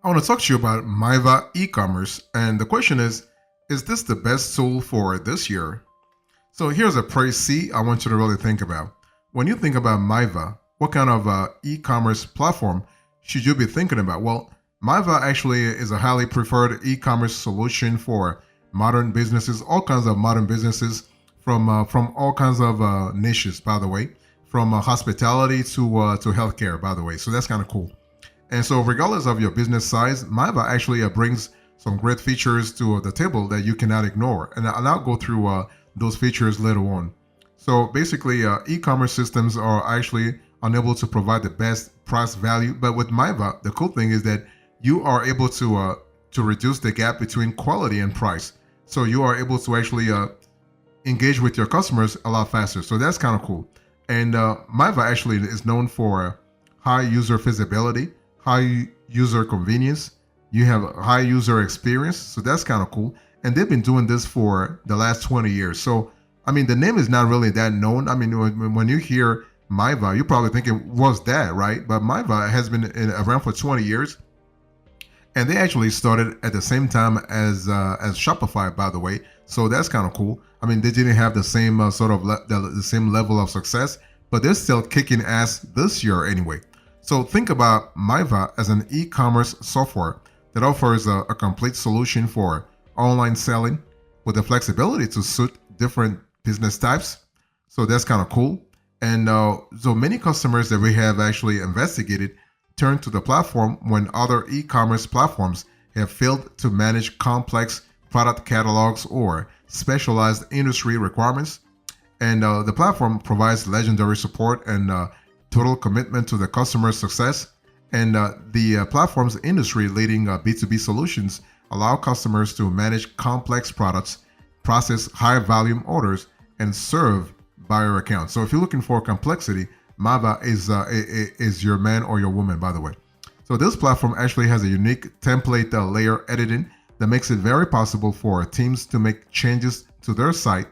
I want to talk to you about Miva e-commerce, and the question is this the best tool for this year? So here's a pre-C I want you to really think about. When you think about Miva, what kind of e-commerce platform should you be thinking about? Well, Miva actually is a highly preferred e-commerce solution for modern businesses, all kinds of modern businesses from all kinds of niches, by the way, from hospitality to healthcare, by the way. So that's kind of cool. And so, regardless of your business size, Miva actually brings some great features to the table that you cannot ignore. And I'll go through those features later on. So, basically, e-commerce systems are actually unable to provide the best price value. But with Miva, the cool thing is that you are able to reduce the gap between quality and price. So you are able to actually engage with your customers a lot faster. So that's kind of cool. And Miva actually is known for high user feasibility, high user convenience. You have a high user experience. So that's kind of cool. And they've been doing this for the last 20 years. So, I mean, the name is not really that known. I mean, when you hear Miva, you're probably thinking, what's that, right? But Miva has been around for 20 years. And they actually started at the same time as Shopify, by the way. So that's kind of cool. I mean, they didn't have the same the same level of success, but they're still kicking ass this year anyway. So think about Miva as an e-commerce software that offers a complete solution for online selling with the flexibility to suit different business types. So that's kind of cool. And so many customers that we have actually investigated turn to the platform when other e-commerce platforms have failed to manage complex product catalogs or specialized industry requirements. And the platform provides legendary support and total commitment to the customer's success. And the platform's industry-leading B2B solutions allow customers to manage complex products, process high-volume orders, and serve buyer accounts. So if you're looking for complexity, Miva is your man or your woman, by the way. So this platform actually has a unique template layer editing that makes it very possible for teams to make changes to their site,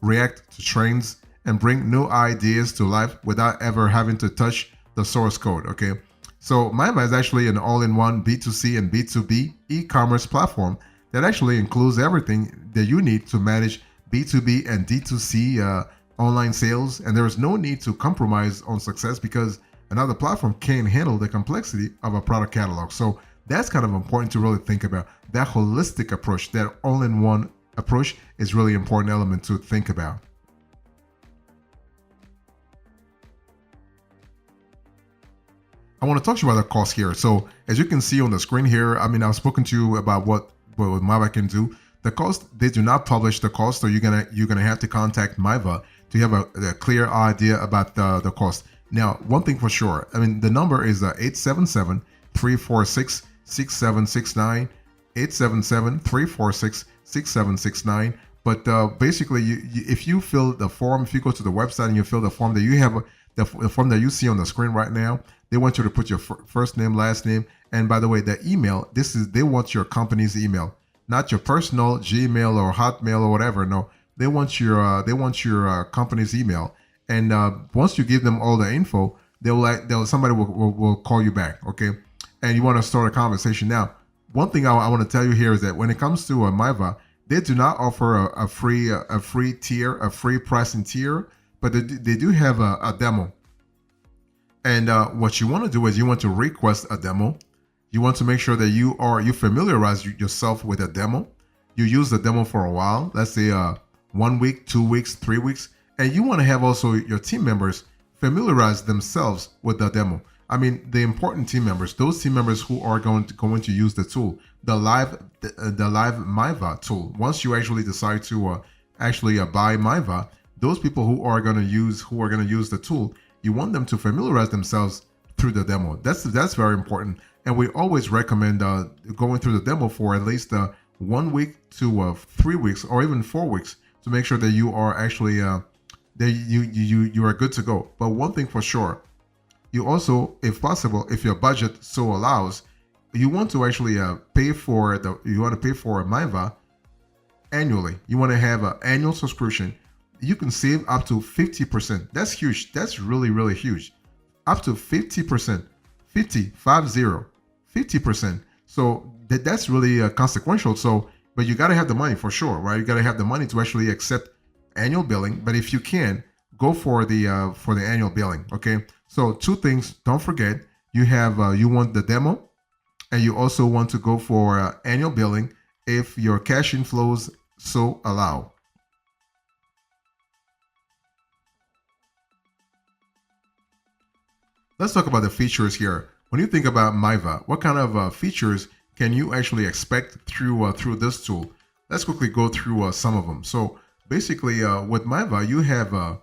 react to trends, and bring new ideas to life without ever having to touch the source code, okay? So Miva is actually an all-in-one B2C and B2B e-commerce platform that actually includes everything that you need to manage B2B and D2C online sales, and there is no need to compromise on success because another platform can handle the complexity of a product catalog. So that's kind of important to really think about. That holistic approach, that all-in-one approach is really important element to think about. I want to talk to you about the cost here. So as you can see on the screen here, I mean, I've spoken to you about what Miva can do. The cost, they do not publish the cost, so you're gonna have to contact Miva to have a clear idea about the cost. Now, one thing for sure, I mean, the number is 877-346-6769, 877-346-6769. But basically, if you fill the form, if you go to the website and you fill the form that you have, the form that you see on the screen right now, they want you to put your first name, last name, and by the way, the email. They want your company's email, not your personal Gmail or Hotmail or whatever. No, they want your company's email. And once you give them all the info, somebody will call you back, okay? And you want to start a conversation. Now, one thing I want to tell you here is that when it comes to Miva, they do not offer a free tier, a free pricing tier, but they do have a demo. And what you want to do is you want to request a demo. You want to make sure that you familiarize yourself with a demo. You use the demo for a while. Let's say 1 week, 2 weeks, 3 weeks. And you want to have also your team members familiarize themselves with the demo. I mean, the important team members, those team members who are going to use the tool, the live Miva tool. Once you actually decide to buy Miva, those people who are going to use the tool, you want them to familiarize themselves through the demo. That's very important. And we always recommend going through the demo for at least 1 week to 3 weeks or even 4 weeks to make sure that you are actually that you are good to go. But one thing for sure, you also, if possible, if your budget so allows, you want to actually pay for Miva annually. You want to have an annual subscription. You can save up to 50%. That's huge. That's really, really huge. Up to 50%. 50%. So that's really consequential. So, but you got to have the money for sure, right? You got to have the money to actually accept annual billing. But if you can, go for the annual billing. Okay. So two things. Don't forget, you want the demo, and you also want to go for annual billing if your cash inflows so allow. Let's talk about the features here. When you think about Miva, what kind of features can you actually expect through this tool? Let's quickly go through some of them. So basically, with Miva, you have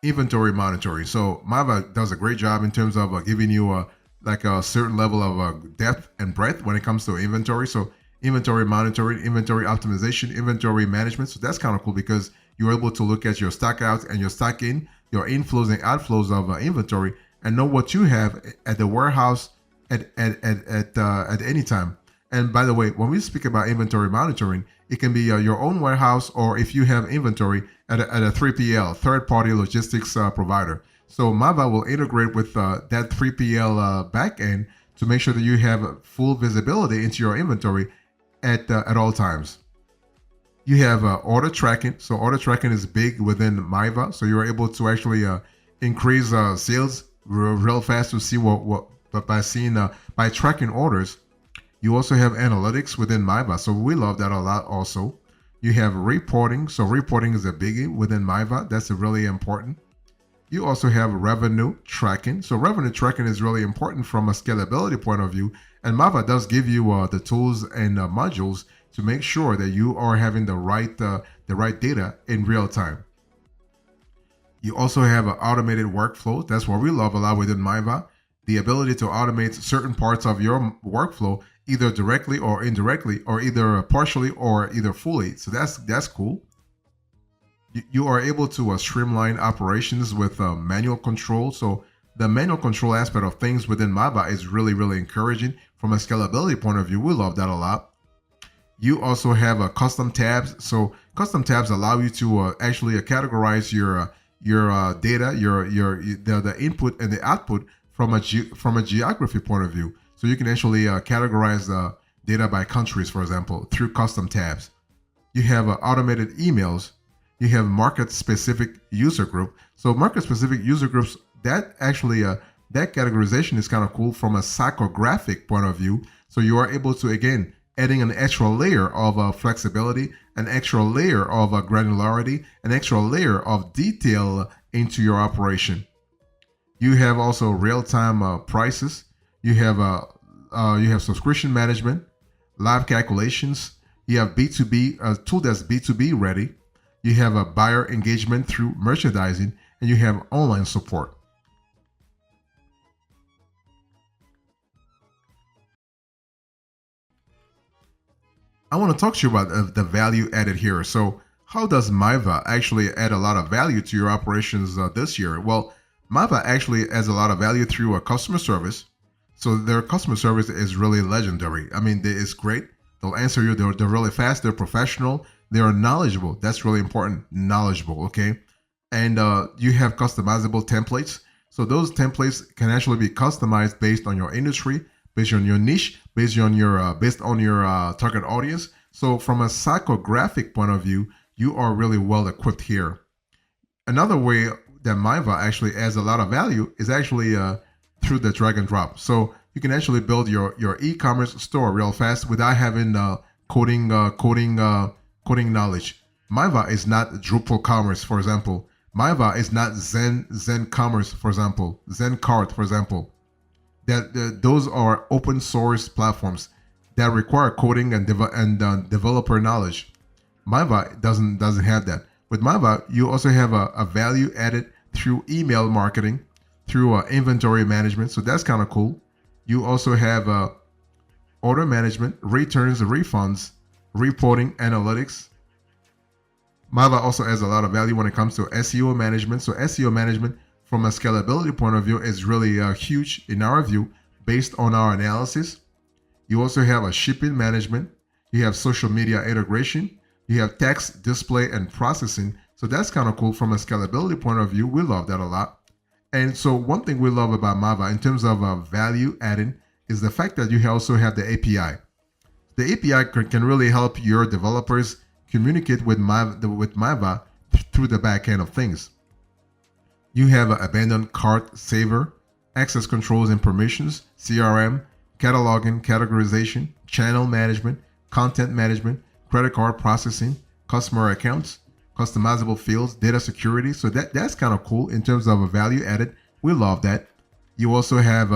inventory monitoring. So Miva does a great job in terms of giving you like a certain level of depth and breadth when it comes to inventory. So inventory monitoring, inventory optimization, inventory management. So that's kind of cool because you're able to look at your stock outs and your stock in, your inflows and outflows of inventory, and know what you have at the warehouse at any time. And by the way, when we speak about inventory monitoring, it can be your own warehouse, or if you have inventory at a 3PL, third-party logistics provider. So Miva will integrate with that 3PL backend to make sure that you have full visibility into your inventory at all times. You have order tracking. So order tracking is big within Miva. So you're able to actually increase sales real fast to see but by tracking orders. You also have analytics within Miva. So we love that a lot also. You have reporting. So reporting is a biggie within Miva. That's really important. You also have revenue tracking. So revenue tracking is really important from a scalability point of view. And Miva does give you the tools and modules to make sure that you are having the right data in real time. You also have an automated workflow. That's what we love a lot within Miva. The ability to automate certain parts of your workflow, either directly or indirectly, or either partially or either fully. So that's cool. You are able to streamline operations with manual control. So the manual control aspect of things within Miva is really, really encouraging from a scalability point of view. We love that a lot. You also have custom tabs. So custom tabs allow you to actually categorize your data, the input and the output from a geography point of view. So you can actually categorize the data by countries, for example, through custom tabs. You have automated emails. You have market specific user group. So market specific user groups, that actually that categorization is kind of cool from a psychographic point of view. So you are able to, again, adding an extra layer of flexibility, an extra layer of granularity, an extra layer of detail into your operation. You have also real-time prices. You have subscription management, live calculations. You have B2B, a tool that's B2B ready. You have a buyer engagement through merchandising, and you have online support. I want to talk to you about the value added here. So how does Miva actually add a lot of value to your operations this year? Well, Miva actually adds a lot of value through a customer service. So their customer service is really legendary. I mean, it's great. They'll answer you. They're really fast. They're professional. They are knowledgeable. That's really important. Knowledgeable, okay? And you have customizable templates. So those templates can actually be customized based on your industry, based on your niche, based on your target audience. So from a psychographic point of view, you are really well equipped here. Another way that Miva actually adds a lot of value is actually through the drag and drop. So you can actually build your e-commerce store real fast without having coding knowledge. Miva is not Drupal Commerce, for example. Miva is not Zen Commerce, for example. Zen Cart, for example. Those are open source platforms that require coding and developer knowledge. Miva doesn't have that. With Miva, you also have a value added through email marketing, through inventory management. So that's kind of cool. You also have order management, returns, refunds, reporting, analytics. Miva also adds a lot of value when it comes to SEO management. So SEO management from a scalability point of view is really huge in our view based on our analysis. You also have a shipping management. You have social media integration. You have text, display, and processing. So that's kind of cool from a scalability point of view. We love that a lot. And so one thing we love about Miva in terms of value adding is the fact that you also have the API. The API can really help your developers communicate with Miva through the back end of things. You have an abandoned cart saver, access controls and permissions, CRM, cataloging, categorization, channel management, content management, credit card processing, customer accounts, customizable fields, data security. So that's kind of cool in terms of a value added. We love that. You also have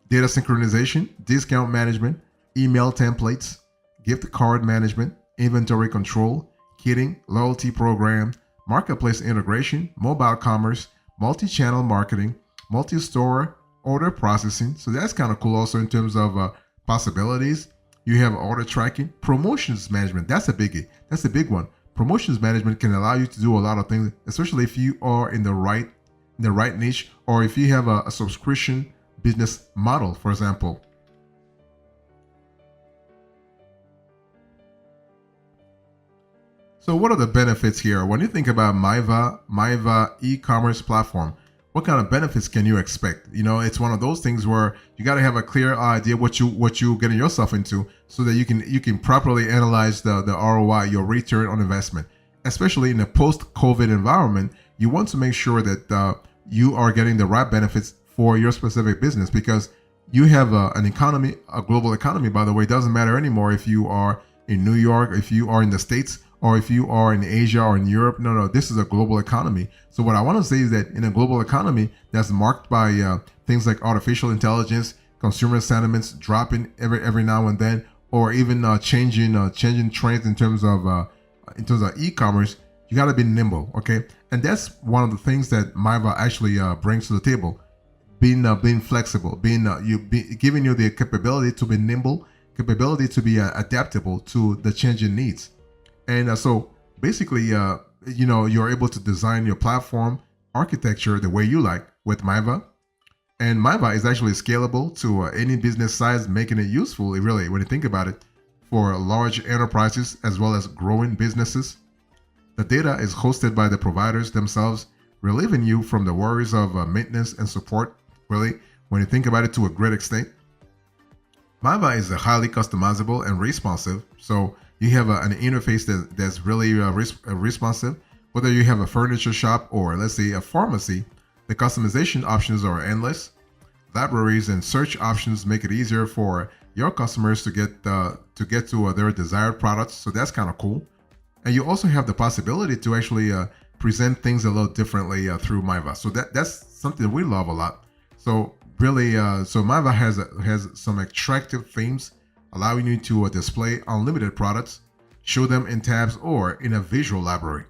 data synchronization, discount management, email templates, gift card management, inventory control, kitting, loyalty program, marketplace integration, mobile commerce, multi-channel marketing, multi-store order processing. So that's kind of cool also in terms of possibilities. You have order tracking, promotions management. That's a biggie. That's a big one. Promotions management can allow you to do a lot of things, especially if you are in the right niche, or if you have a subscription business model, for example. So what are the benefits here? When you think about Miva e-commerce platform, what kind of benefits can you expect? It's one of those things where you got to have a clear idea what you getting yourself into, so that you can properly analyze the ROI, your return on investment. Especially in a post-COVID environment, you want to make sure that you are getting the right benefits for your specific business, because you have an economy, a global economy. By the way, it doesn't matter anymore if you are in New York, if you are in the States, or if you are in Asia or in Europe. No, this is a global economy. So what I want to say is that in a global economy that's marked by things like artificial intelligence, consumer sentiments dropping every now and then, or even changing trends in terms of e-commerce, you got to be nimble, okay? And that's one of the things that Miva actually brings to the table: being flexible, giving you the capability to be nimble, capability to be adaptable to the changing needs. And so basically, you're able to design your platform architecture the way you like with Miva. And Miva is actually scalable to any business size, making it useful, really, when you think about it, for large enterprises as well as growing businesses. The data is hosted by the providers themselves, relieving you from the worries of maintenance and support, really, when you think about it to a great extent. Miva is highly customizable and responsive, so you have an interface that's really responsive. Whether you have a furniture shop or, let's say, a pharmacy, the customization options are endless. Libraries and search options make it easier for your customers to get to their desired products. So that's kind of cool. And you also have the possibility to actually present things a little differently through Miva. So that's something we love a lot. So really, so Miva has some attractive themes, allowing you to display unlimited products, show them in tabs or in a visual library.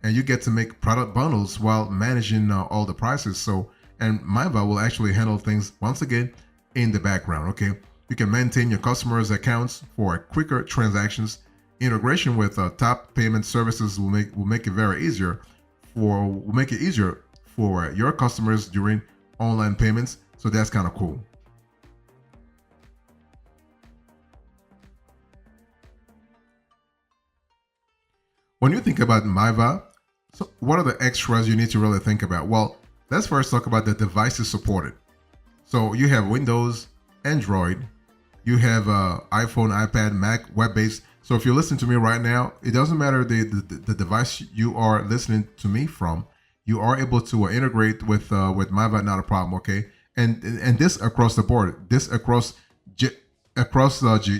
And you get to make product bundles while managing all the prices. And Miva will actually handle things, once again, in the background, okay? You can maintain your customers' accounts for quicker transactions. Integration with top payment services will make it easier for your customers during online payments. So that's kind of cool. When you think about Miva, so what are the extras you need to really think about? Well, let's first talk about the devices supported. So you have Windows, Android, you have iPhone, iPad, Mac, web-based. So if you listen to me right now, it doesn't matter the device you are listening to me from, you are able to integrate with Miva, not a problem, okay? And this across the board, this across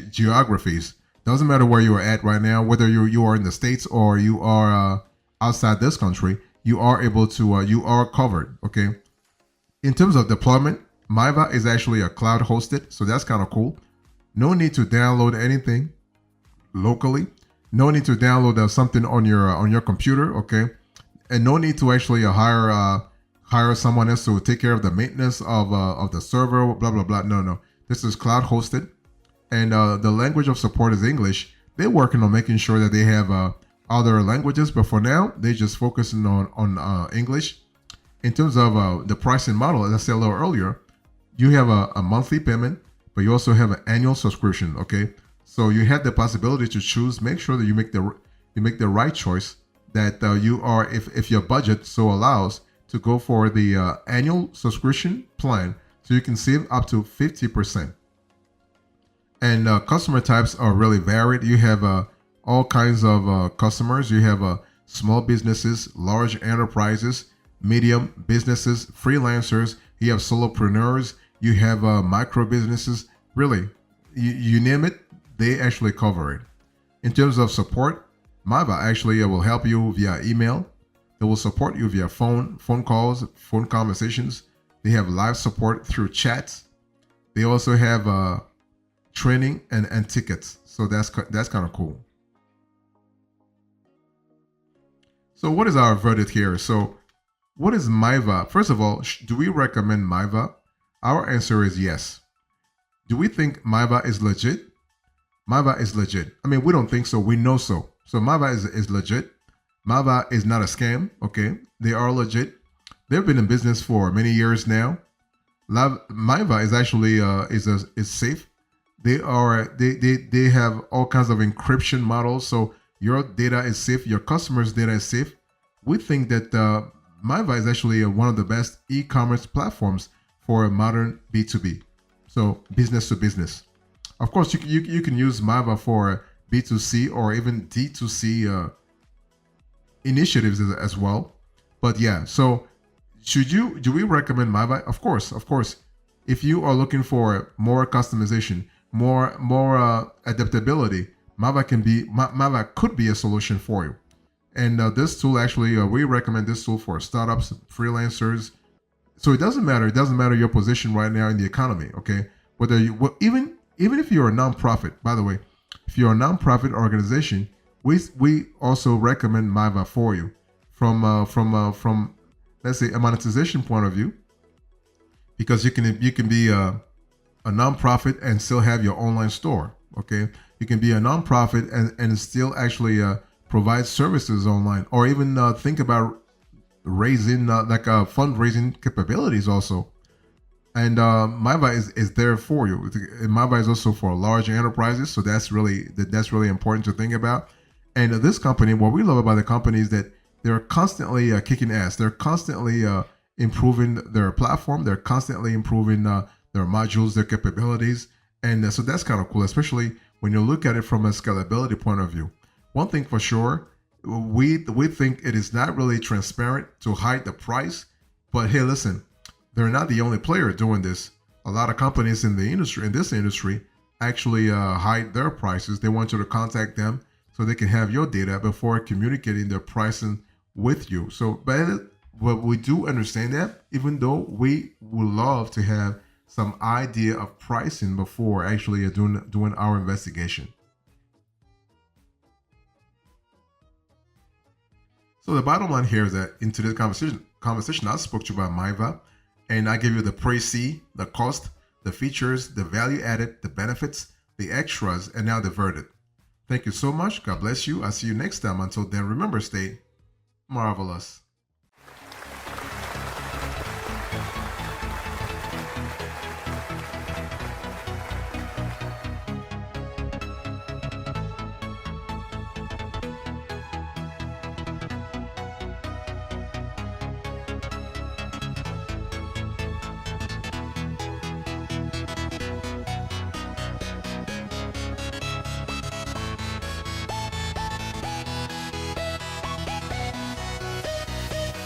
geographies. Doesn't matter where you are at right now, whether you are in the States or you are outside this country, you are able to, you are covered, okay? In terms of deployment, Miva is actually a cloud hosted, so that's kind of cool. No need to download anything locally. No need to download something on your computer, okay? And no need to actually hire someone else to take care of the maintenance of the server, blah blah blah. No. This is cloud hosted. And the language of support is English. They're working on making sure that they have other languages, but for now, they're just focusing on English. In terms of the pricing model, as I said a little earlier, you have a monthly payment, but you also have an annual subscription. Okay, so you have the possibility to choose. Make sure that you make the right choice. That you are, if your budget so allows, to go for the annual subscription plan, So you can save up to 50%. And customer types are really varied. You have all kinds of customers. You have small businesses, large enterprises, medium businesses, freelancers. You have solopreneurs. You have micro businesses. Really, you name it, they actually cover it. In terms of support, Miva actually will help you via email. They will support you via phone calls, phone conversations. They have live support through chats. They also have training and tickets. So that's kind of cool. So what is our verdict here? So what is Miva? First of all, do we recommend Miva? Our answer is yes. Do we think Miva is legit? Miva is legit. I mean, we don't think so. We know so. So Miva is legit. Miva is not a scam. Okay, they are legit. They've been in business for many years now. Miva is actually is safe. They have all kinds of encryption models, so your data is safe. Your customers' data is safe. We think that Miva is actually one of the best e-commerce platforms for modern B2B, so business to business. Of course, you can use Miva for B2C or even D2C initiatives as well. But yeah, so do we recommend Miva? Of course, of course. If you are looking for more customization, more adaptability, Miva could be a solution for you. And this tool actually, we recommend this tool for startups, freelancers. So it doesn't matter. It doesn't matter your position right now in the economy. Okay, whether you even if you're a nonprofit. By the way, if you're a nonprofit organization, we also recommend Miva for you from let's say a monetization point of view, because you can be a nonprofit and still have your online store. Okay, you can be a nonprofit and still actually provide services online, or even think about raising fundraising capabilities also. And Miva is there for you. Miva is also for large enterprises, so that's really important to think about. And this company, what we love about the company is that they're constantly kicking ass. They're constantly improving their platform. They're constantly improving their modules, their capabilities, and so that's kind of cool, especially when you look at it from a scalability point of view. One thing for sure, we think it is not really transparent to hide the price, but hey, listen, they're not the only player doing this. A lot of companies in this industry, actually hide their prices. They want you to contact them so they can have your data before communicating their pricing with you. So, but we do understand that, even though we would love to have some idea of pricing before actually doing our investigation. So the bottom line here is that in today's conversation, I spoke to you about Miva, and I gave you the pre-C, the cost, the features, the value added, the benefits, the extras, and now the verdict. Thank you so much. God bless you. I'll see you next time. Until then, remember, stay marvelous.